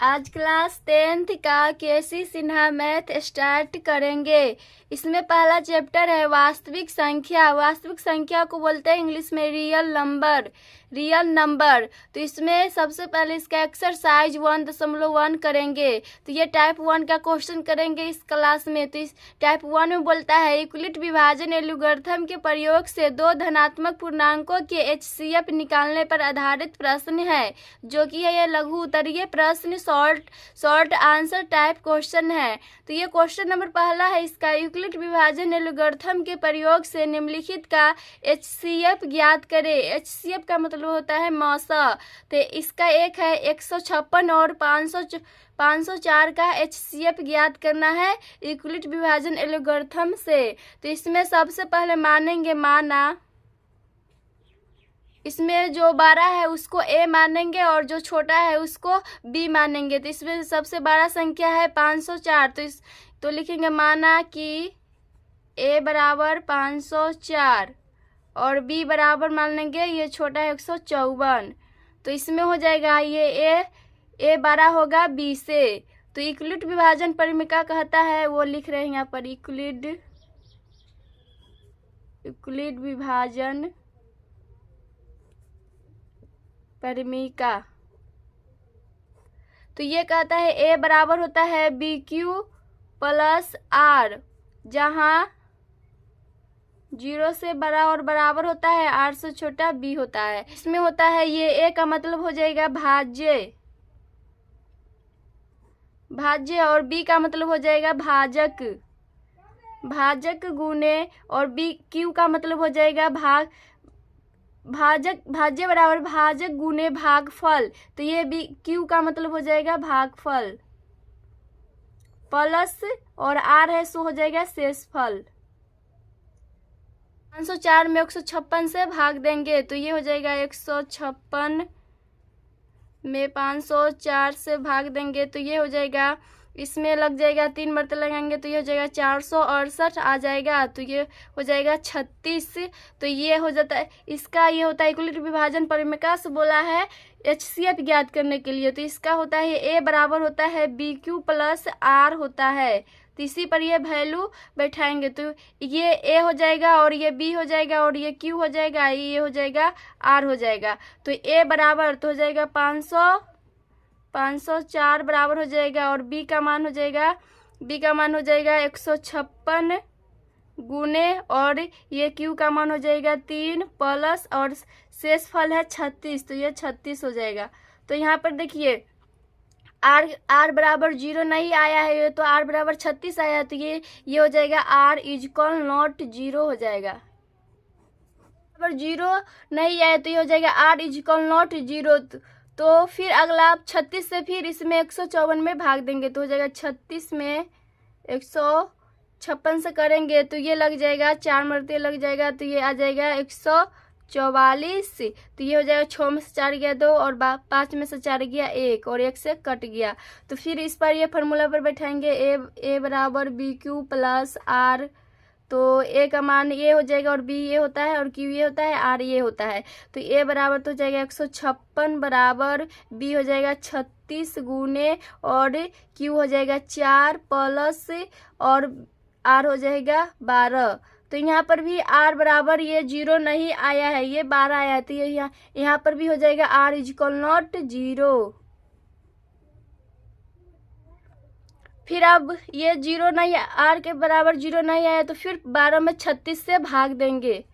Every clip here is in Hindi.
आज क्लास 10th का केसी सिन्हा मैथ स्टार्ट करेंगे। इसमें पहला चैप्टर है वास्तविक संख्या। वास्तविक संख्या को बोलते हैं इंग्लिश में रियल नंबर। तो इसमें सबसे पहले इसका एक्सरसाइज 1.1 करेंगे। तो ये टाइप 1 का क्वेश्चन करेंगे इस क्लास में। तो इस टाइप 1 में बोलता है यूक्लिड विभाजन एल्गोरिथम के प्रयोग से दो धनात्मक पूर्णांकों के एचसीएफ निकालने पर आधारित प्रश्न है, जो कि है ये लघु उत्तरीय प्रश्न, शॉर्ट आंसर टाइप क्वेश्चन है। तो ये क्वेश्चन नंबर पहला है इसका, यूक्लिड विभाजन एल्गोरिथम के प्रयोग से निम्नलिखित का एचसीएफ ज्ञात करें। एचसीएफ का मतलब होता है मौसा। तो इसका एक है 156 और 504 का एचसीएफ ज्ञात करना है यूक्लिड विभाजन एल्गोरिथम से। तो इसमें सबसे पहले मानेंगे माना, इसमें जो 12 है उसको ए मानेंगे और जो छोटा है उसको बी मानेंगे। तो इसमें सबसे बड़ा संख्या है 504। तो लिखेंगे माना कि ए बराबर 504 और बी बराबर मान लेंगे ये छोटा है 154। तो इसमें हो जाएगा ये ए बड़ा होगा बी से। तो यूक्लिड विभाजन परिमेय कहता है, वो लिख रहे हैं यहाँ पर, यूक्लिड विभाजन परिमेय। तो ये कहता है ए बराबर होता है बी क्यू प्लस आर, जहाँ 0 से बड़ा और बराबर होता है, आर से छोटा बी होता है। इसमें होता है ये ए का मतलब हो जाएगा भाज्य और बी का मतलब हो जाएगा भाजक गुने, और बी क्यू का मतलब हो जाएगा भाज्य बराबर भाजक गुने भागफल। तो ये बी क्यू का मतलब हो जाएगा भागफल, प्लस और आर है सो हो जाएगा शेषफल। 504 में 156 से भाग देंगे तो ये हो जाएगा 156 में 504 से भाग देंगे तो ये हो जाएगा, इसमें लग जाएगा 3 मरते लगाएंगे तो ये हो जाएगा 468 आ जाएगा। तो ये हो जाएगा 36। तो ये हो जाता है इसका, ये होता है यूक्लिड विभाजन परिमेय से बोला है एचसीएफ ज्ञात करने के लिए। तो इसका होता है ए बराबर होता है बी क्यू प्लस आर होता है। तो इसी पर ये वैल्यू बैठाएंगे तो ये ए हो जाएगा और ये बी हो जाएगा और ये क्यू हो जाएगा, ये हो जाएगा आर हो जाएगा। तो ए बराबर तो हो जाएगा 504 बराबर हो जाएगा और बी का मान हो जाएगा 156 गुने, और ये क्यू का मान हो जाएगा 3 प्लस और शेषफल है 36। तो ये 36 हो जाएगा। तो यहाँ पर देखिए आर बराबर 0 नहीं आया है, तो आर बराबर 36 आया, तो ये हो जाएगा आर इजकल नॉट 0 हो जाएगा। बराबर 0 नहीं आया तो ये हो जाएगा आर इजकल नॉट 0। तो फिर अगला 36 से फिर इसमें 154 में भाग देंगे तो हो जाएगा 36 में 156 से करेंगे तो ये लग जाएगा 4 मरते लग जाएगा, तो ये आ जाएगा 144। तो ये हो जाएगा 6 में से 4 गया 2 और 5 में से 4 गया 1 और 1 से कट गया। तो फिर इस पर ये फार्मूला पर बैठाएंगे ए बराबर बी क्यू प्लस आर। तो ए का मान ये हो जाएगा और बी ये होता है और क्यू ये होता है, आर ये होता है। तो ए बराबर तो हो जाएगा 156 बराबर बी हो जाएगा 36 गुने और क्यू हो जाएगा 4 प्लस और आर हो जाएगा 12। तो यहाँ पर भी आर बराबर ये 0 नहीं आया है, ये 12 आया है, तो ये यहाँ पर भी हो जाएगा आर इजकल नॉट 0। फिर अब ये 0 नहीं, आर के बराबर 0 नहीं आया तो फिर 12 में 36 से भाग देंगे।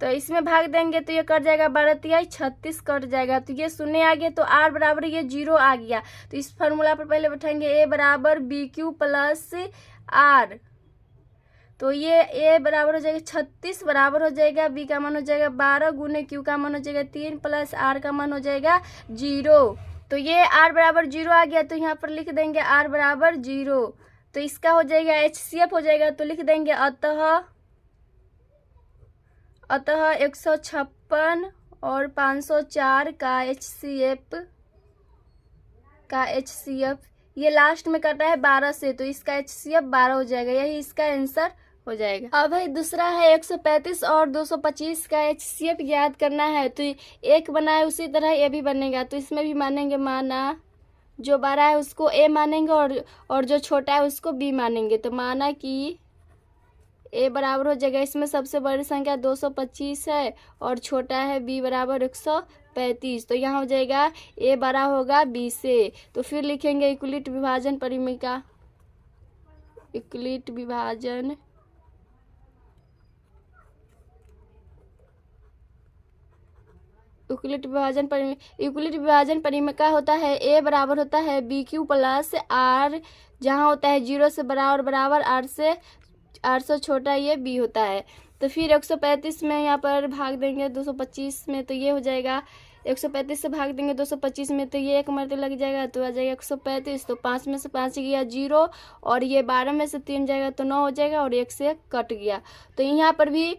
तो इसमें भाग देंगे तो ये कट जाएगा 12 तिहाई 36 कट जाएगा। तो ये शून्य आ गया तो आर बराबर ये 0 आ गया। तो इस फार्मूला पर पहले बैठाएंगे ए बराबर बी क्यू प्लस आर। तो ये ए बराबर हो जाएगा 36 बराबर हो जाएगा बी का मान हो जाएगा 12 गुने क्यू का मान हो जाएगा 3 प्लस आर का मान हो जाएगा 0। तो ये आर बराबर 0 आ गया तो यहाँ पर लिख देंगे आर बराबर 0। तो इसका हो जाएगा एचसीएफ हो जाएगा तो लिख देंगे अतः 156 और 504 का एचसीएफ ये लास्ट में कटा है 12 से, तो इसका एचसीएफ 12 हो जाएगा। यही इसका आंसर हो जाएगा। अब भाई दूसरा है 135 और 225 का HCF याद करना है। तो एक बना है उसी तरह ये भी बनेगा, तो इसमें भी मानेंगे माना जो बड़ा है उसको A मानेंगे और जो छोटा है उसको B मानेंगे। तो माना कि A बराबर हो जाएगा, इसमें सबसे बड़ी संख्या 225 है और छोटा है B बराबर 135। तो यहाँ हो जाएगा A बड़ा होगा B से। तो फिर लिखेंगे इक्वलिट विभाजन परिमिका, इक्वलिट विभाजन इक्वलिट विभाजन परिमिका होता है A बराबर होता है BQ प्लस R, जहाँ होता है 0 से बराबर बराबर R से छोटा ये B होता है। तो फिर 135 में यहाँ पर भाग देंगे 225 में, तो ये हो जाएगा 135 से भाग देंगे 225 में, तो ये एक मरते लग जाएगा, तो आ जाएगा 135। तो 5 में से 5 गया 0 और ये 12 में से 3 जाएगा तो 9 हो जाएगा और 1 से कट गया। तो यहाँ पर भी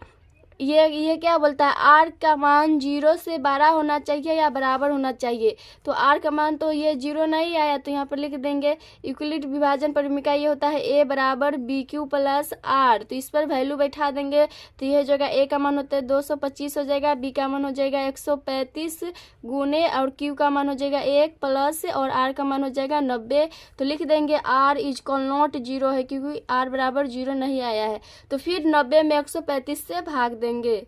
ये क्या बोलता है, आर का मान 0 से बड़ा होना चाहिए या बराबर होना चाहिए। तो आर का मान तो ये 0 नहीं आया, तो यहाँ पर लिख देंगे इक्वलिट विभाजन परिमिका ये होता है A बराबर BQ प्लस R। तो इस पर वैल्यू बैठा देंगे, तो ये हो जाएगा A का मान होता है 225 हो जाएगा, B का मान हो जाएगा 135 गुने और Q का मान हो जाएगा 1 प्लस और R का मान हो जाएगा 90। तो लिख देंगे R इक्वल नॉट 0 है क्योंकि R बराबर 0 नहीं आया है। तो फिर 90 में 135 से भाग देंगे,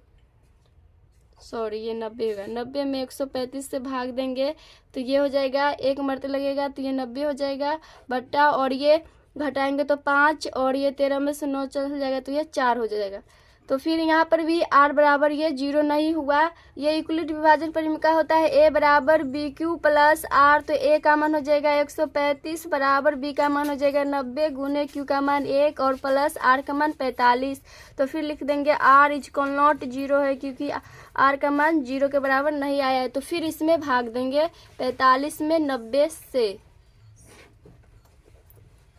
सॉरी ये 90 होगा, 90 में 135 से भाग देंगे तो ये हो जाएगा, एक मरते लगेगा तो ये 90 हो जाएगा बट्टा, और ये घटाएंगे तो 5 और ये 13 में से 9 चल जाएगा तो ये 4 हो जाएगा। तो फिर यहाँ पर भी R बराबर ये 0 नहीं हुआ। ये इक्वलिट विभाजन परिमिका होता है A बराबर BQ प्लस R। तो A का मान हो जाएगा 135 बराबर B का मान हो जाएगा 90 गुने Q का मान 1 और प्लस R का मान 45। तो फिर लिख देंगे R इक्वल नॉट 0 है क्योंकि R का मान 0 के बराबर नहीं आया है। तो फिर इसमें भाग देंगे 45 में 90 से,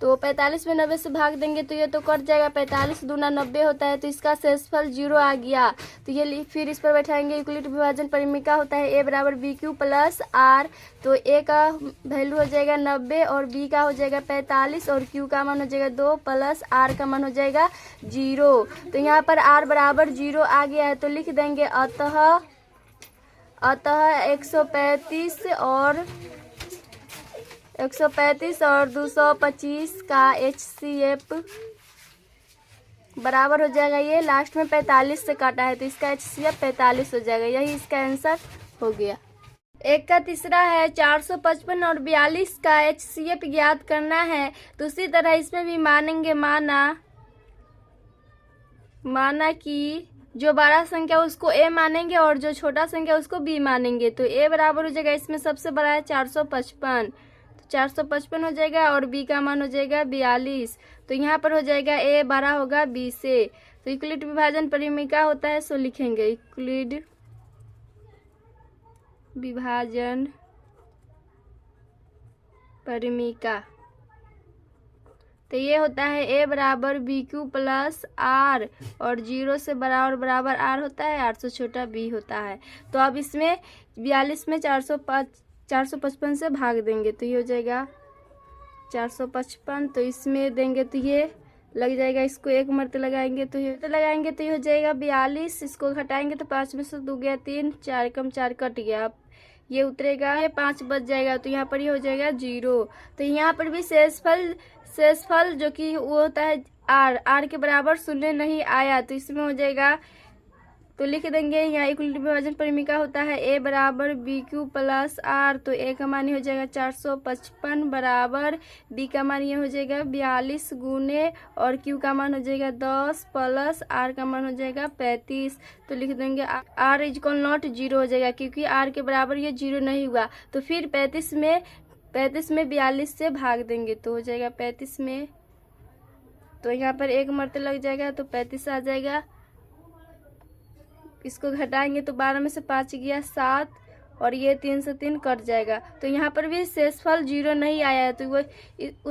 तो 45 में 90 से भाग देंगे तो ये तो कट जाएगा, 45 दूना 90 होता है, तो इसका शेषफल 0 आ गया। तो ये फिर इस पर बैठाएंगे इक्वलिट विभाजन परिमिका होता है A बराबर BQ प्लस R। तो A का वैल्यू हो जाएगा 90 और B का हो जाएगा 45 और Q का मान हो जाएगा 2 प्लस R का मान हो जाएगा 0। तो यहाँ पर R बराबर 0 आ गया है, तो लिख देंगे अतः 135 और 225 का HCF बराबर हो जाएगा, ये लास्ट में 45 से काटा है तो इसका HCF 45 हो जाएगा। यही इसका आंसर हो गया। एक का तीसरा है 455 और 42 का HCF ज्ञात करना है। तो उसी तरह इसमें भी मानेंगे माना कि जो बड़ा संख्या उसको A मानेंगे और जो छोटा संख्या उसको B मानेंगे। तो A बराबर हो जाएगा, इसमें सबसे बड़ा है 455, 455 हो जाएगा और B का मान हो जाएगा 42। तो यहाँ पर हो जाएगा A बड़ा होगा B से। तो इक्वलिट विभाजन परिमिका होता है, सो लिखेंगे इक्वलिट विभाजन परिमिका। तो ये होता है A बराबर BQ प्लस R और 0 से बराबर बराबर R होता है, R से छोटा B होता है। तो अब इसमें 42 में 455 से भाग देंगे तो ये हो जाएगा 455। तो इसमें देंगे तो ये लग जाएगा, इसको एक मरते लगाएंगे तो ये हो जाएगा 42। इसको घटाएंगे तो 5 में से 2 गया 3, 4 कम 4 कट गया, अब ये उतरेगा, ये 5 बच जाएगा तो यहाँ पर ये हो जाएगा 0। तो यहाँ पर भी शेषफल जो कि वो होता है R के बराबर 0 नहीं आया, तो इसमें हो जाएगा, तो लिख देंगे यहाँ इक्वलिट विभाजन परिमिका होता है A बराबर BQ प्लस R। तो A का मान ये हो जाएगा 455 बराबर B का मान ये हो जाएगा 42 गुने और Q का मान हो जाएगा 10 प्लस R का मान हो जाएगा 35। तो लिख देंगे R इक्वल नॉट 0 हो जाएगा क्योंकि R के बराबर ये 0 नहीं हुआ। तो फिर 35 में 42 से भाग देंगे तो हो जाएगा 35 में, तो यहाँ पर एक मरते लग जाएगा तो 35 आ जाएगा। इसको घटाएंगे तो 12 में से 5 गया 7 और ये 3 से 3 कट जाएगा। तो यहाँ पर भी शेषफल 0 नहीं आया है, तो वो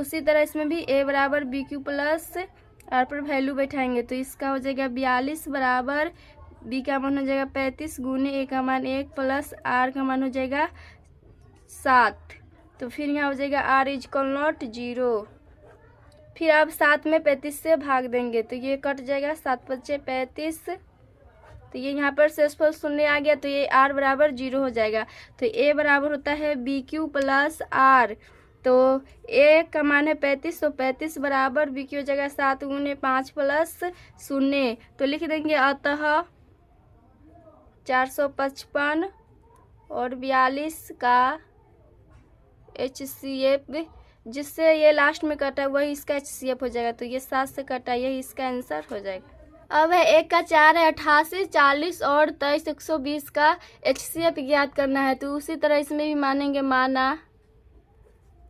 उसी तरह इसमें भी A बराबर BQ प्लस R पर वैल्यू बैठाएंगे तो इसका हो जाएगा 42 बराबर B का मान हो जाएगा 35 गुने A का मान 1 प्लस R का मान हो जाएगा 7। तो फिर यहाँ हो जाएगा R इक्वल नॉट 0। फिर आप 7 में 35 से भाग देंगे तो ये कट जाएगा, 7 बचे 35। तो ये यहाँ पर शेषफल शून्य आ गया, तो ये r बराबर 0 हो जाएगा। तो a बराबर होता है BQ प्लस r। तो a का मान है 35, तो 35 बराबर BQ हो जाएगा 7 गुने 5 प्लस 0। तो लिख देंगे अतः 455 और 42 का HCF, जिससे ये लास्ट में कटा है वही इसका HCF हो जाएगा। तो ये 7 से कटा, यही इसका आंसर हो जाएगा। अब है 1 का 4 है 88, 40 और 23 120 का HCF ज्ञात करना है। तो उसी तरह इसमें भी मानेंगे,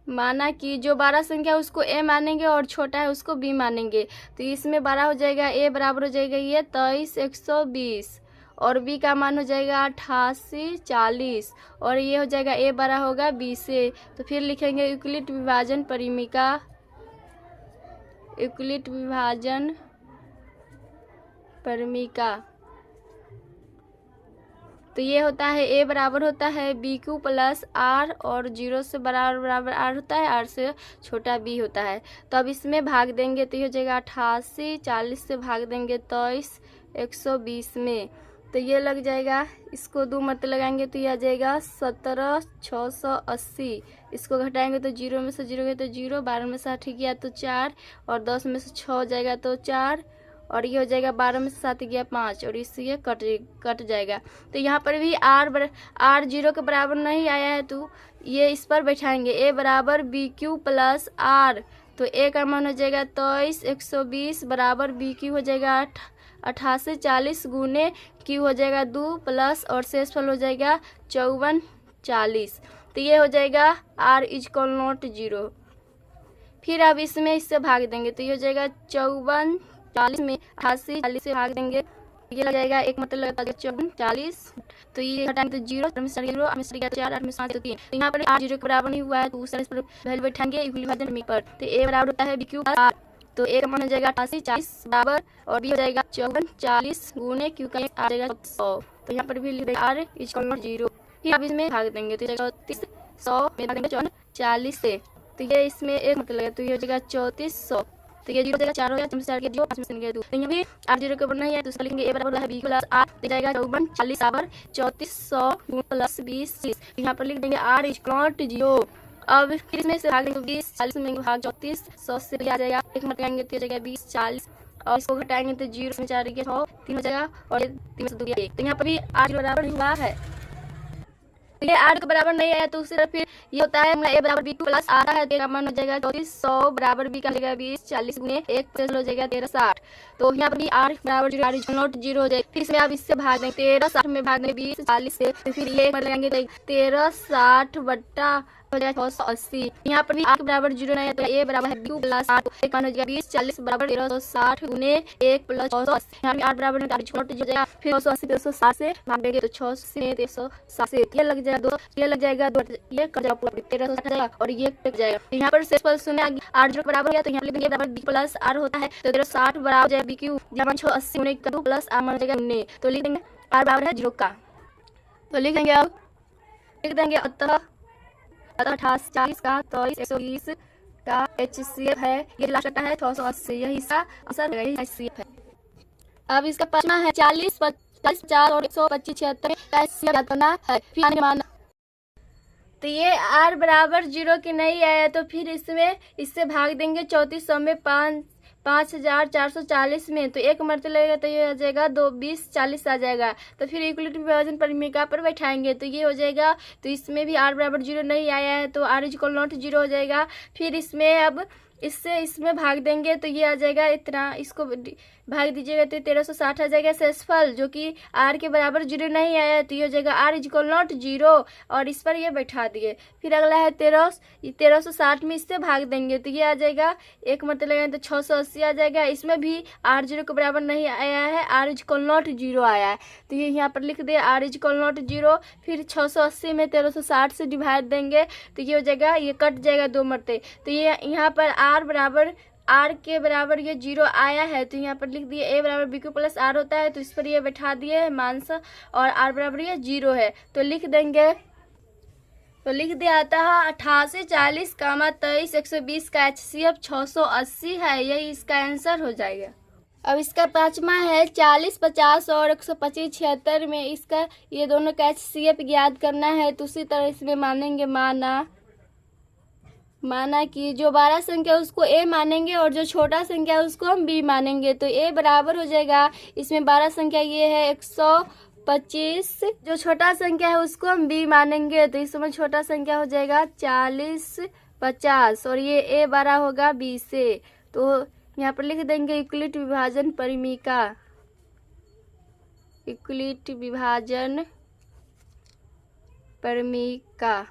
माना कि जो 12 संख्या है उसको a मानेंगे और छोटा है उसको b मानेंगे। तो इसमें 12 हो जाएगा, a बराबर हो जाएगा ये 23 120 और b का मान हो जाएगा 88 40 और ये हो जाएगा a बड़ा होगा b से। तो फिर लिखेंगे यूक्लिड विभाजन परिमिका, यूक्लिड विभाजन परिमिका। तो ये होता है a बराबर होता है BQ प्लस r और 0 से बराबर r होता है, r से छोटा b होता है। तो अब इसमें भाग देंगे तो ये हो जाएगा 88, 40 से भाग देंगे 23 120 में, तो ये लग जाएगा, इसको 2 मरते लगाएंगे तो ये आ जाएगा 17 680। इसको घटाएंगे तो 0 में से 0 गया तो 0, 12 में से 8 गया तो 4 और 10 में से 6 हो जाएगा तो 4 और ये हो जाएगा 12 में से 7 गया 5 और इससे ये कट जाएगा। तो यहाँ पर भी r 0 के बराबर नहीं आया है तो ये इस पर बैठाएंगे, a बराबर BQ प्लस r। तो a का मान हो जाएगा 23 120 बराबर BQ हो जाएगा 88 40 गुने Q हो जाएगा 2 प्लस और शेषफल हो जाएगा 54 40। तो ये हो जाएगा r = 0। फिर अब इसमें इससे भाग देंगे तो ये हो जाएगा 54 40 में 88 40 से भाग देंगे, ये लग जाएगा एक मतलब लगा 54 40। तो ये घटाएंगे तो 0, 0 में से 4 8 में 7 तो 3। तो यहाँ पर r 0 के बराबर नहीं हुआ है तो उस तरह पर वैल्यू बैठाएंगे यूक्लिड विभाजन पर। तो a बराबर होता है BQ प्लस r। तो a का मान हो जाएगा 88 40 बराबर और b हो जाएगा 54 40 गुने Q का आ जाएगा 100। तो यहाँ पर भी लिख देंगे r = 0। फिर अब इसमें भाग देंगे तो 34 100 में भाग देंगे 54 40 से, तो ये इसमें एक मतलब लगा तो ये हो जाएगा 3400। तो ये 0 हो जाएगा 4 हो जाएगा 4 के 0 5 में से निकल 2। तो यहाँ भी r 0 के ऊपर नहीं है तो उसका लिखेंगे a बराबर है b प्लस r, तो जाएगा 54 40 बराबर 3400 प्लस 20। यहाँ पर लिख देंगे r = 0। अब फिर इसमें से भाग देंगे 20 40 में भाग 34 100 से आ जाएगा, एक मत लगाएंगे तो जाएगा 20 40 और इसको घटाएंगे तो 0 में 4 6 3 हो जाएगा और 3 में से 2 1। तो यहाँ पर भी r बराबर नहीं हुआ है, तो ये r के बराबर नहीं है तो उससे फिर ये होता है a बराबर BQ प्लस r है, तो मान हो जाएगा 3400 बराबर b का लगेगा 20 40 गुने 1 प्लस हो जाएगा 1360। तो यहाँ पर भी r बराबर 0 r = 0 हो जाएगा। फिर इसमें आप इससे भाग देंगे 1360 में भाग देंगे 20 40 से, तो फिर ये लगाएंगे तो 1360 बट्टा हो जाएगा 680। यहाँ पर भी r के बराबर 0 नहीं है तो a बराबर है BQ प्लस r, एक मान हो जाएगा 20 40 बराबर 1360 गुने 1 प्लस 680। यहाँ भी r बराबर है तो r = 0 हो जाएगा। फिर 680 360 से भाग देंगे तो 680 में 360 से ये लग जाएगा 2, ये लग जाएगा 2, ये कट जाएगा पूरा 1360 जाएगा और ये कट जाएगा। तो यहाँ पर शेषफल शून्य आ गया, r 0 के बराबर गया तो यहाँ लिख देंगे बराबर BQ प्लस r होता है तो 1360 बराबर हो जाएगा BQ, जहाँ 680 गुने 2 प्लस r मान हो जाएगा 19। तो लिख देंगे r बराबर है 0 का, तो लिख देंगे अब लिख देंगे अतः 88 40 का 23 120 का HCF है, ये लास्ट का है 680, यही हिस्सा आंसर है, यही HCF है। अब इसका पांचवा है 40 50 50 और 125 76 का HCF ज्ञात करना है। फिर माना तो ये r बराबर 0 की नहीं आया तो फिर इसमें इससे भाग देंगे 3400 में 5440 में, तो एक मरते लगेगा तो ये आ जाएगा 2 20 40 आ जाएगा। तो फिर यूक्लिड विभाजन परिमिका पर बैठाएंगे तो ये हो जाएगा। तो इसमें भी r बराबर 0 नहीं आया है तो r = 0 हो जाएगा। फिर इसमें अब इससे इसमें भाग देंगे तो ये आ जाएगा इतना, इसको भाग दीजिएगा तो 1360 आ जाएगा शेषफल, जो कि r के बराबर 0 नहीं आया तो ये हो जाएगा r = 0 और इस पर ये बैठा दिए। फिर अगला है 1360 में इससे भाग देंगे तो ये आ जाएगा, एक मतलब लगाएंगे तो 680 आ जाएगा। इसमें भी r 0 के बराबर नहीं आया है, r = 0 आया है तो ये यहाँ पर लिख दे r = 0। फिर 680 में 1360 से डिवाइड देंगे तो ये हो जाएगा, ये कट जाएगा 2 मरते। तो ये यहाँ पर r के बराबर ये 0 आया है तो यहाँ पर लिख दिए a बराबर BQ प्लस r होता है तो इस पर ये बैठा दिए मानस और r बराबर ये 0 है तो लिख देंगे तो लिख दिया था 88, 40, 23, 120 का HCF 680 है, यही इसका आंसर हो जाएगा। अब इसका पांचवा है 40, 50 और 125, 76 में इसका ये दोनों का HCF याद करना है। तो उसी तरह इसमें मानेंगे माना कि जो 12 संख्या उसको A मानेंगे और जो छोटा संख्या उसको हम B मानेंगे। तो A बराबर हो जाएगा, इसमें 12 संख्या ये है 125, जो छोटा संख्या है उसको हम B मानेंगे, तो इसमें छोटा संख्या हो जाएगा 40, 50 और ये A बड़ा होगा B से। तो यहाँ पर लिख देंगे यूक्लिड विभाजन परिमीका, यूक्लिड विभाजन परिमीका।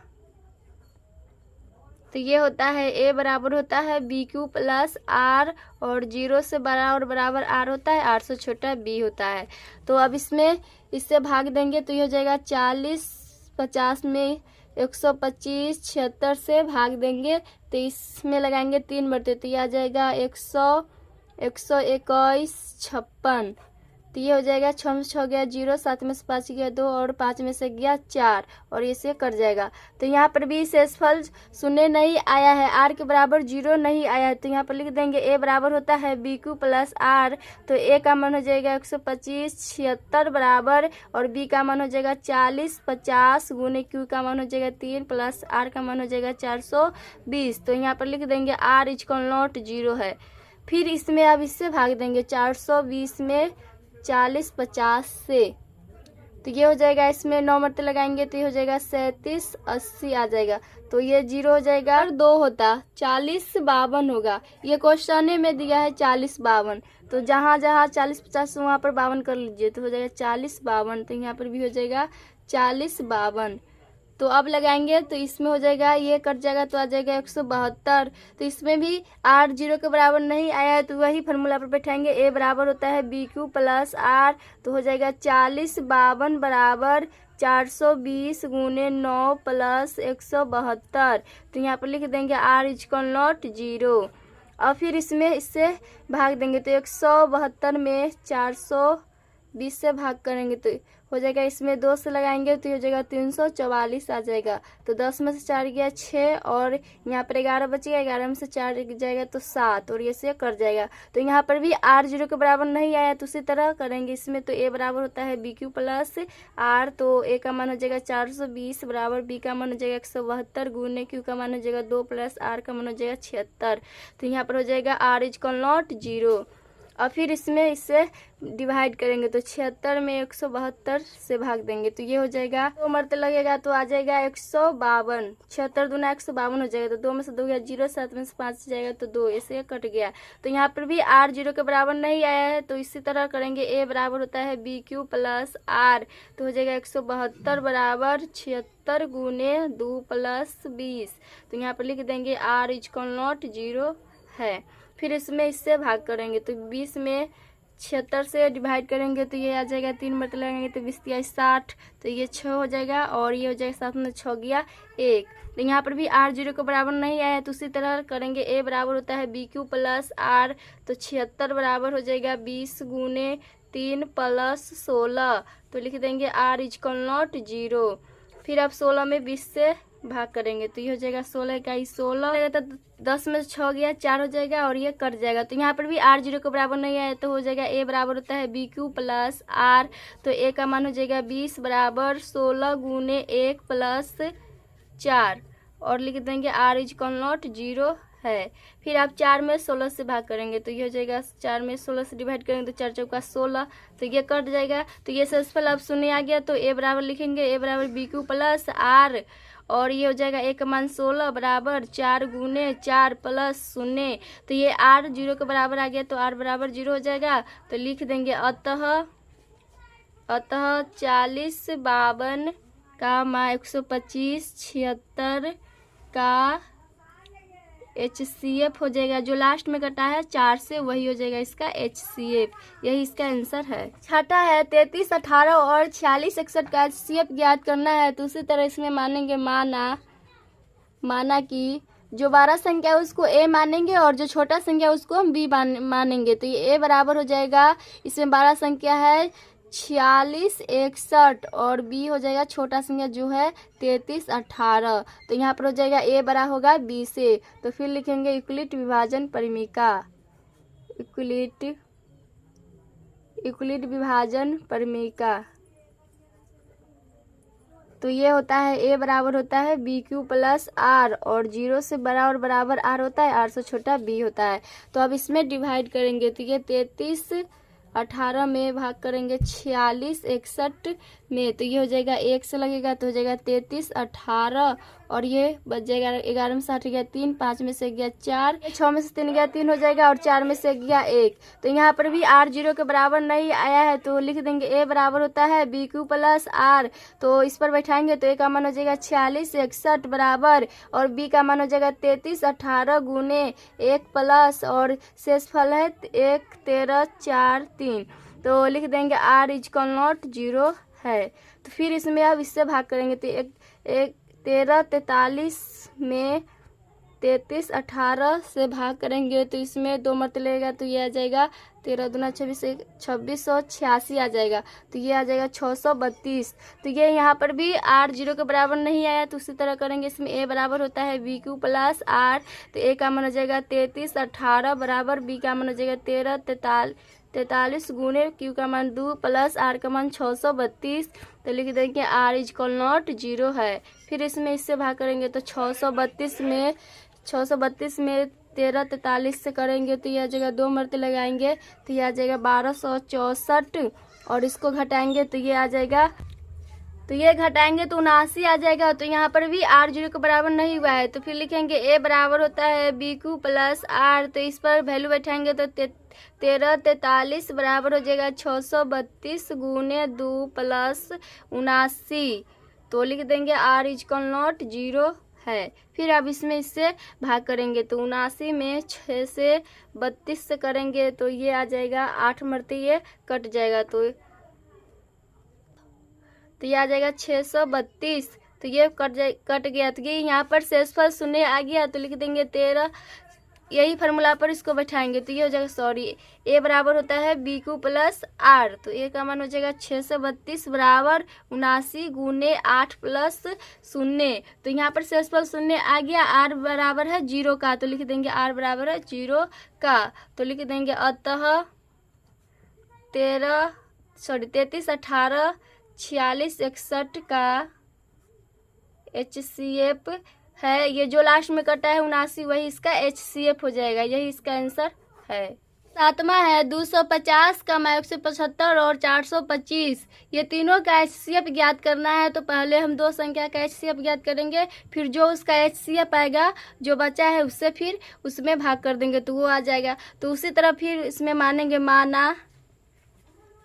तो ये होता है A बराबर होता है BQ प्लस R और 0 से बड़ा और बराबर R होता है, R से छोटा B होता है। तो अब इससे भाग देंगे तो ये हो जाएगा 40, 50 में 125, 76 से भाग देंगे तो इसमें लगाएंगे 3 बटे, तो ये आ जाएगा 100, 121, 56। तो ये हो जाएगा 6 में 6 गया 0, 7 में से 5 गया 2 और 5 में से गया 4 और ये से कट जाएगा। तो यहाँ पर भी शेषफल शून्य नहीं आया है, R के बराबर 0 नहीं आया है। तो यहाँ पर लिख देंगे A बराबर होता है BQ प्लस R। तो A का मान हो जाएगा 125, 76 बराबर और B का मान हो जाएगा 40, 50 गुने Q का मान हो जाएगा 3 प्लस R का मान हो जाएगा 420। तो यहाँ पर लिख देंगे R इक्वल नॉट 0 है। फिर इसमें अब इससे भाग देंगे 420 में 40, 50 से, तो ये हो जाएगा, इसमें 9 मरते लगाएंगे तो ये हो जाएगा 37, 80 आ जाएगा। तो ये 0 हो जाएगा और 2 होता 40, 52 होगा। ये क्वेश्चन में दिया है 40, 52, तो जहाँ जहाँ 40, 50 वहाँ पर 52 कर लीजिए तो हो जाएगा 40, 52। तो यहाँ पर भी हो जाएगा 40, 52। तो अब लगाएंगे तो इसमें हो जाएगा, ये कट जाएगा तो आ जाएगा 172। तो इसमें भी R 0 के बराबर नहीं आया है तो वही फार्मूला पर बैठाएंगे। A बराबर होता है BQ प्लस R। तो हो जाएगा 40, 52 बराबर 420 गुने 9 प्लस 172। तो यहाँ पर लिख देंगे R इक्वल नॉट 0। और फिर इससे भाग देंगे तो 172 में 420 से भाग करेंगे तो हो जाएगा, इसमें 2 से लगाएंगे तो हो जाएगा 344 आ जाएगा। तो 10 में से 4 गया 6 और यहाँ पर 11 बचेगा, 11 में से 4 जाएगा तो 7 और ये से कट जाएगा। तो यहाँ पर भी R 0 के बराबर नहीं आया तो उसी तरह करेंगे इसमें। तो A बराबर होता है BQ प्लस R। तो A का मान हो जाएगा 420 बराबर B का मान हो जाएगा 172 गुने Q का मान हो जाएगा 2 प्लस R का मान हो जाएगा 76। तो यहाँ पर हो जाएगा R इक्वल नॉट 0। और फिर इससे डिवाइड करेंगे तो 76 में 172 से भाग देंगे तो ये हो जाएगा, 2 मरते लगेगा तो आ जाएगा 152। 76 दूना 152 हो जाएगा। तो 2 में से 2 गया 0, 7 में से 5 जाएगा तो 2, ऐसे कट गया। तो यहाँ पर भी R 0 के बराबर नहीं आया है तो इसी तरह करेंगे। A बराबर होता है BQ प्लस R। तो हो जाएगा 172 बराबर 76 गुने 2 प्लस 20। तो यहाँ पर लिख देंगे R इक्वल नॉट 0 है। फिर इससे भाग करेंगे तो 20 में 76 से डिवाइड करेंगे तो ये आ जाएगा, 3 मरते लगाएंगे तो 20 या 60, तो ये 6 हो जाएगा और ये हो जाएगा 7 में 6 गया 1। तो यहाँ पर भी R 0 के बराबर नहीं आया है तो उसी तरह करेंगे। A बराबर होता है BQ प्लस R। तो 76 बराबर हो जाएगा 20 गुने 3 प्लस 16। तो लिख देंगे R इक्वल नॉट 0। फिर अब 16 में 20 से भाग करेंगे तो ये हो जाएगा 16 का 16, तो 10 में से 6 गया 4 हो जाएगा और ये कट जाएगा। तो यहाँ पर भी R 0 के बराबर नहीं आया तो हो जाएगा A बराबर होता है BQ प्लस R। तो A का मान हो जाएगा 20 बराबर 16 गुने 1 प्लस 4 और लिख देंगे R इक्वल नॉट 0 है। फिर आप 4 में 16 से भाग करेंगे तो ये हो जाएगा, 4 में 16 से डिवाइड करेंगे तो 4 चौका 16, तो ये कट जाएगा। तो ये शेषफल अब शून्य आ गया तो A बराबर लिखेंगे, A बराबर BQ प्लस R और ये हो जाएगा A का मान 16 बराबर 4 गुने 4 प्लस 0। तो ये R 0 के बराबर आ गया तो R बराबर 0 हो जाएगा। तो लिख देंगे अतः 40, 52 का मान 125, 76 का HCF हो जाएगा। जो लास्ट में कटा है 4 से वही हो जाएगा इसका HCF, यही इसका आंसर है। छठा है 33, 18 और 46, 61 का HCF ज्ञात करना है। तो उसी तरह इसमें मानेंगे माना कि जो 12 संख्या है उसको A मानेंगे और जो छोटा संख्या है उसको हम B मानेंगे। तो ये A बराबर हो जाएगा, इसमें 12 संख्या है 46 61 और बी हो जाएगा छोटा संख्या जो है 33 18। तो यहाँ पर हो जाएगा ए बड़ा होगा बी से। तो फिर लिखेंगे यूक्लिड विभाजन परिमिका, यूक्लिड विभाजन परिमिका। तो ये होता है ए बराबर होता है बी क्यू प्लस आर, और 0 से बड़ा और बराबर आर होता है, आर से छोटा बी होता है। तो अब इसमें डिवाइड करेंगे तो ये 33 18 में भाग करेंगे 46 61 में, तो ये हो जाएगा 1 से लगेगा तो हो जाएगा 33 18, और ये बच जाएगा 11 में 60 गया 3, 5 में से गया 4, 6 में से 3 गया 3 हो जाएगा, और 4 में से गया 1। तो यहाँ पर भी आर 0 के बराबर नहीं आया है, तो लिख देंगे ए बराबर होता है बी क्यू प्लस आर। तो इस पर बैठाएंगे तो ए का मान हो जाएगा 46 61 बराबर, और बी का मान हो जाएगा 33 18 गुने 1 प्लस, और शेषफल है 1 13 4 3। तो लिख देंगे आर इजकल नॉट 0 है। तो फिर इसमें अब इससे भाग करेंगे तो 13 43 में 33 18 से भाग करेंगे तो इसमें 2 मरते लगेगा, तो ये आ जाएगा 13 दूना 26 2686 आ जाएगा। तो ये आ जाएगा 632। तो ये यहाँ पर भी आर 0 के बराबर नहीं आया, तो उसी तरह करेंगे। इसमें ए बराबर होता है बी क्यू प्लस आर, तो ए का मान हो जाएगा 33 18 बराबर बी का मान हो जाएगा 13 43 गुने क्यू का मान 2 प्लस आर का मान 632। तो लिख देंगे आर इजकल नॉट 0 है। फिर इसमें इससे भाग करेंगे तो 632 में 13 43 से करेंगे तो यह जगह 2 मरते लगाएंगे तो यह आ जाएगा 1264, और इसको घटाएंगे तो ये आ जाएगा, तो ये घटाएंगे तो 79 आ जाएगा। तो यहाँ पर भी आर 0 के बराबर नहीं हुआ है, तो फिर लिखेंगे ए बराबर होता है बी क्यू प्लस आर। तो इस पर वैल्यू बैठाएंगे तो 13 43 बराबर हो जाएगा 632 गुने 2 प्लस 79। तो लिख देंगे आर इजकल नॉट 0 है। फिर अब इसमें इससे भाग करेंगे तो 79 में 6 से 32 से करेंगे तो ये आ जाएगा 8 मरते ये कट जाएगा, तो ये आ जाएगा 632। तो ये कट गया, तो ये यहाँ पर शेषफल शून्य आ गया, तो लिख देंगे 13। यही फार्मूला पर इसको बैठाएंगे तो ये हो जाएगा ए बराबर होता है बी क्यू प्लस आर। तो ए का मान हो जाएगा 632 बराबर 79 गुने 8 प्लस 0। तो यहाँ पर शेषफल शून्य आ गया, आर बराबर है 0 का, तो लिख देंगे आर बराबर है 0 का। तो लिख देंगे अतः 33 18 46 61 का HCF है। ये जो लास्ट में कटा है 79 वही इसका HCF हो जाएगा, यही इसका आंसर है। 7वां है 250 का 175 और 425, ये तीनों का HCF ज्ञात करना है। तो पहले हम 2 संख्या का HCF ज्ञात करेंगे, फिर जो उसका HCF आएगा जो बचा है उससे फिर उसमें भाग कर देंगे तो वो आ जाएगा। तो उसी तरह फिर इसमें मानेंगे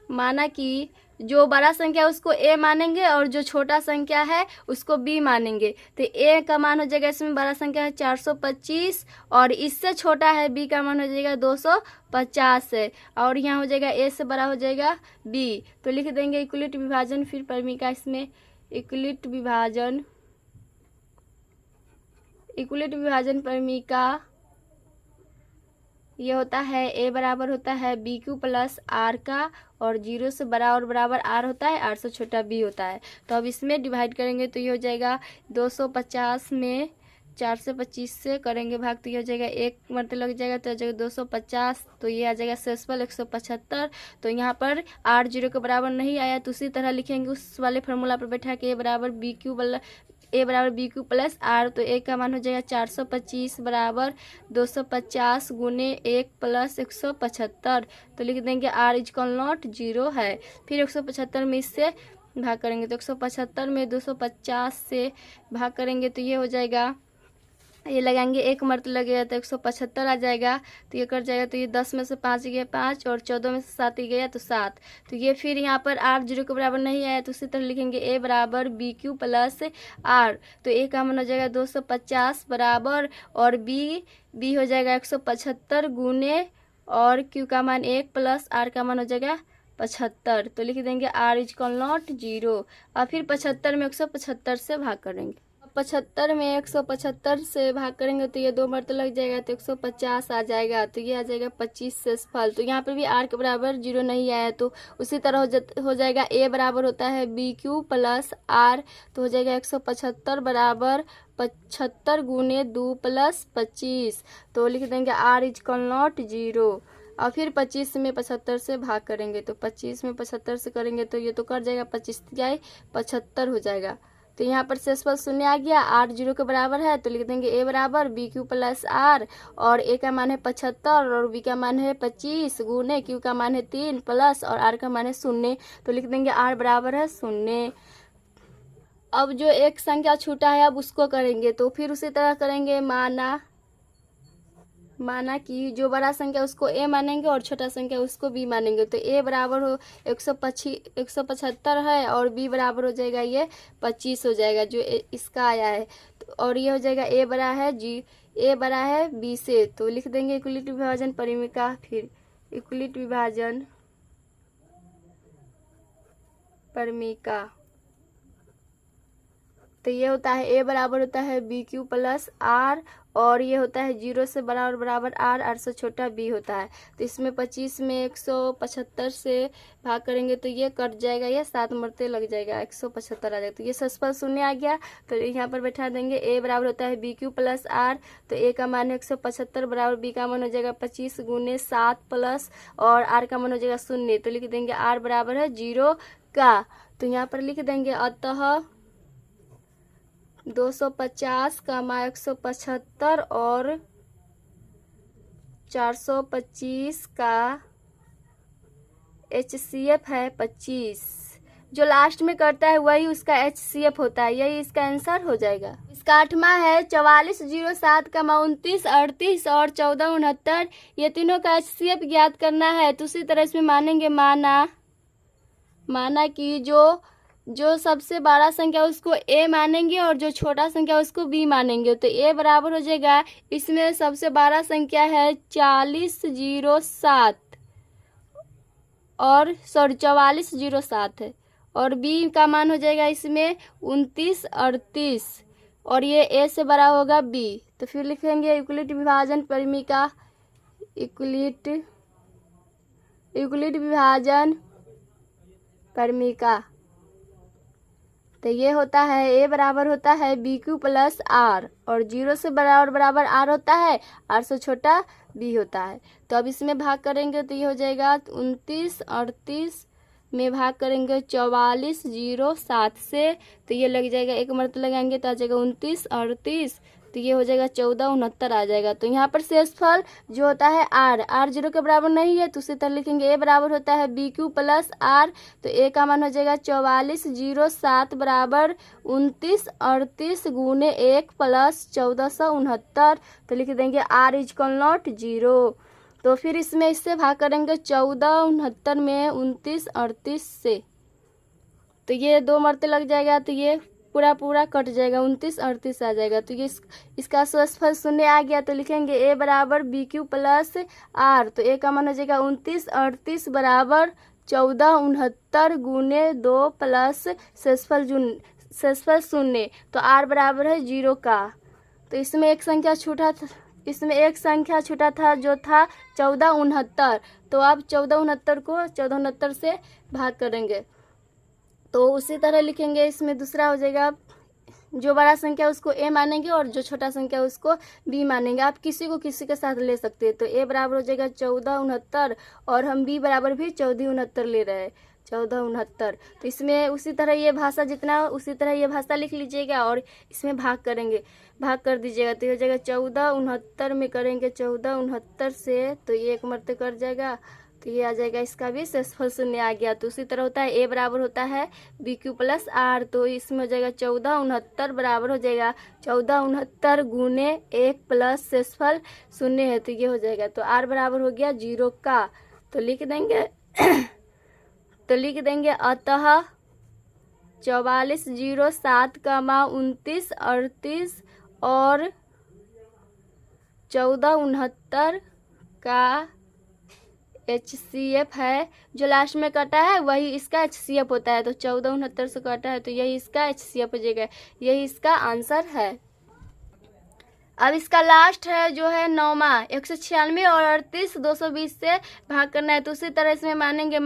माना कि जो बड़ा संख्या उसको ए मानेंगे और जो छोटा संख्या है उसको बी मानेंगे। तो ए का मान हो जाएगा, इसमें बड़ा संख्या है 425 और इससे छोटा है बी का मान हो जाएगा 250 है, और यहाँ हो जाएगा ए से बड़ा हो जाएगा बी। तो लिख देंगे इक्वलिट विभाजन फिर परिमिका। इसमें इक्वलिट विभाजन परिमिका ये होता है ए बराबर होता है बी क्यू प्लस आर का, और 0 से बड़ा और बराबर आर होता है, आर से छोटा बी होता है। तो अब इसमें डिवाइड करेंगे तो ये हो जाएगा 250 में 425 से करेंगे भाग तो ये हो जाएगा 1 मरते लग जाएगा तो हो जाएगा 250। तो ये आ जाएगा शेषफल 175। तो यहाँ पर आर 0 के बराबर नहीं आया, तो उसी तरह लिखेंगे उस वाले फार्मूला पर बैठा के ए बराबर बी क्यू प्लस आर। तो ए का मान हो जाएगा 425 बराबर 250 गुने 1 प्लस 175। तो लिख देंगे आर इजकल नॉट 0 है। फिर 175 में इससे भाग करेंगे तो 175 में 250 से भाग करेंगे तो ये हो जाएगा, ये लगाएंगे 1 मरते लगेगा तो 175 आ जाएगा। तो ये कट जाएगा, तो ये 10 में से 5 गया 5 और 14 में से 7 गया तो 7। तो ये फिर यहाँ पर आर 0 के बराबर नहीं आया, तो उसी तरह लिखेंगे ए बराबर बी क्यू प्लस आर। तो ए का मान हो जाएगा 250 बराबर, और बी हो जाएगा 175 गुने और क्यू का मान 1 प्लस आर का मान हो जाएगा 75। तो लिख देंगे आर इजकल नॉट 0, और फिर 75 में 175 से भाग करेंगे। 75 में 175 से भाग करेंगे तो ये 2 मरते लग जाएगा तो 150 आ जाएगा। तो ये आ जाएगा 25 शेषफल। तो यहाँ पर भी आर के बराबर 0 नहीं आया तो उसी तरह हो जाएगा ए बराबर होता है बी क्यू प्लस आर। तो हो जाएगा 175 बराबर 75 गुने 2 प्लस 25। तो लिख देंगे आर इज कॉल नॉट 0। और फिर 25 में 75 से भाग करेंगे तो 25 में 75 से करेंगे तो ये तो कर जाएगा 25 जाए 75 हो जाएगा। तो यहाँ पर शेषफल शून्य आ गया। आर 0 के बराबर है तो लिख देंगे ए बराबर बी क्यू प्लस आर और ए का मान है 75 और बी का मान है 25 गुने क्यू का मान है 3 प्लस और आर का मान है 0। तो लिख देंगे आर बराबर है 0। अब जो एक संख्या छूटा है अब उसको करेंगे तो फिर उसी तरह करेंगे। माना कि जो बड़ा संख्या उसको ए मानेंगे और छोटा संख्या उसको बी मानेंगे। तो ए बराबर हो 175 है और बी बराबर हो जाएगा ये 25 हो जाएगा जो इसका आया है। तो और ये हो जाएगा ए बड़ा है बी से। तो लिख देंगे इक्वलिट विभाजन परिमिका। फिर इक्वलिट विभाजन परिमिका तो ये होता है ए बराबर होता है बी क्यू प्लस आर और ये होता है 0 से बड़ा और बराबर आर से छोटा बी होता है। तो इसमें 25 में 175 से भाग करेंगे तो ये कट जाएगा, ये 7 मरते लग जाएगा 175 आ जाएगा। तो ये शेषफल शून्य आ गया। तो यहाँ पर बैठा देंगे ए बराबर होता है बी क्यू प्लस आर। तो ए का मान है 175 बराबर बी का मान हो जाएगा 25 गुने 7 प्लस और आर का मान हो जाएगा 0। तो लिख देंगे आर बराबर है 0 का। तो यहाँ पर लिख देंगे अतः 250 का मा 175 और 425 का HCF है 25। जो लास्ट में करता है वही उसका HCF होता है, यही इसका आंसर हो जाएगा। इसका 8वां है 4407 का मा 29 38 और 14 69। ये तीनों का HCF ज्ञात करना है। तो उसी तरह इसमें मानेंगे माना कि जो सबसे बड़ा संख्या उसको ए मानेंगे और जो छोटा संख्या उसको बी मानेंगे। तो ए बराबर हो जाएगा, इसमें सबसे बड़ा संख्या है 4407 है और बी का मान हो जाएगा इसमें 29 38 और ये ए से बड़ा होगा बी। तो फिर लिखेंगे इक्वलिट विभाजन परिमिका। इक्वलिट विभाजन परिमिका तो ये होता है ए बराबर होता है बी क्यू प्लस आर और 0 से बड़ा और बराबर आर होता है, आर से छोटा बी होता है। तो अब इसमें भाग करेंगे तो ये हो जाएगा 29 38 में भाग करेंगे 4407 से। तो ये लग जाएगा, एक मरतबा लगाएंगे तो आ जाएगा 29 38। तो ये हो जाएगा 1469 आ जाएगा। तो यहाँ पर शेषफल जो होता है आर 0 के बराबर नहीं है तो उसी तरह लिखेंगे ए बराबर होता है बी क्यू प्लस आर। तो ए का मान हो जाएगा 4407 बराबर 29 38 गुने 1 प्लस 1469। तो लिख देंगे आर इज कॉल नॉट 0। तो फिर इसमें इससे भाग करेंगे 1469 में 29 38 से। तो ये 2 मरते लग जाएगा तो ये पूरा कट जाएगा, 29 38 आ जाएगा। तो ये इसका शेषफल शून्य आ गया। तो लिखेंगे ए बराबर बी क्यू प्लस आर। तो ए का मान हो जाएगा 29 38 बराबर 1469 गुने 2 प्लस शेषफल शून्य। तो आर बराबर है 0 का। तो इसमें एक संख्या छूटा था जो था 1469। तो अब 1469 को 1469 से भाग करेंगे तो उसी तरह लिखेंगे। इसमें दूसरा हो जाएगा जो बड़ा संख्या उसको ए मानेंगे और जो छोटा संख्या उसको बी मानेंगे। आप किसी के साथ ले सकते हैं। तो ए बराबर हो जाएगा 1469 और हम बी बराबर भी 1469 ले रहे हैं 1469। तो इसमें उसी तरह ये भाषा जितना उसी तरह ये भाषा लिख लीजिएगा और इसमें भाग कर दीजिएगा। तो ये हो जाएगा 1469 में करेंगे 1469 से तो ये एक मरते कर जाएगा। तो ये आ जाएगा, इसका भी शेषफल शून्य आ गया। तो उसी तरह होता है ए बराबर होता है बी क्यू प्लस आर। तो इसमें हो जाएगा 1469 बराबर हो जाएगा 1469 गुने 1 प्लस शेषफल शून्य है। तो ये हो जाएगा। तो आर बराबर हो गया 0 का। तो लिख देंगे अतः 4407 का मा 29 38 और 1469 का HCF है, जो लास्ट में कटा है वही इसका HCF होता है। तो 1469 से कटा है तो यही इसका HCF हो जाएगा, यही इसका आंसर है। अब इसका लास्ट है जो है 9वां, 196 और 38 220 से भाग करना है। तो उसी तरह इसमें मानेंगे,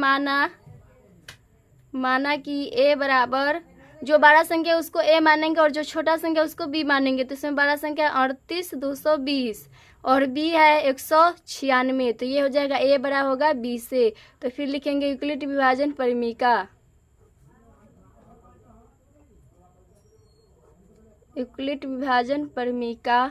माना कि a बराबर, जो बड़ा संख्या उसको a मानेंगे और जो छोटा संख्या उसको b मानेंगे। तो इसमें बड़ा संख्या 38 220 और b है 196, तो ये हो जाएगा a बड़ा होगा b से। तो फिर लिखेंगे यूक्लिड विभाजन परिमीका, यूक्लिड विभाजन परिमीका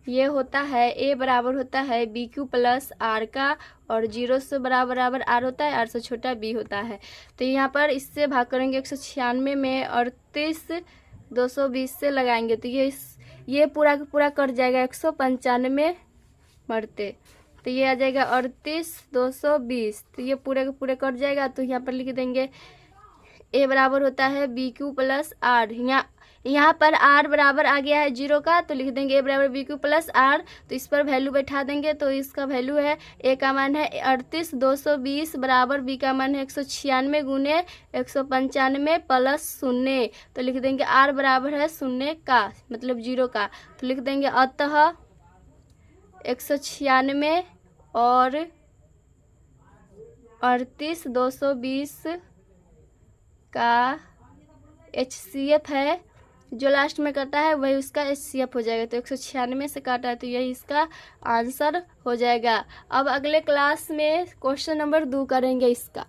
ये होता है a बराबर होता है BQ प्लस R का, और 0 से बराबर R होता है, R से छोटा b होता है। तो यहाँ पर इससे भाग करेंगे 196 में 38 220 से लगाएंगे तो ये पूरा का पूरा कट जाएगा 195 मरते। तो ये आ जाएगा 38 220, तो ये पूरे का पूरे कट जाएगा। तो यहाँ पर लिख देंगे a बराबर होता है BQ प्लस R। यहाँ पर R बराबर आ गया है 0 का, तो लिख देंगे a बराबर BQ प्लस R। तो इस पर वैल्यू बैठा देंगे, तो इसका वैल्यू है a का मान है 38 220 बराबर b का मान है 196 गुने 195 प्लस 0। तो लिख देंगे R बराबर है 0 का, मतलब 0 का। तो लिख देंगे अतः 196 और 38 220 का HCF है, जो लास्ट में कटा है वही उसका HCF हो जाएगा। तो 196 से काटा है तो यही इसका आंसर हो जाएगा। अब अगले क्लास में क्वेश्चन नंबर 2 करेंगे इसका।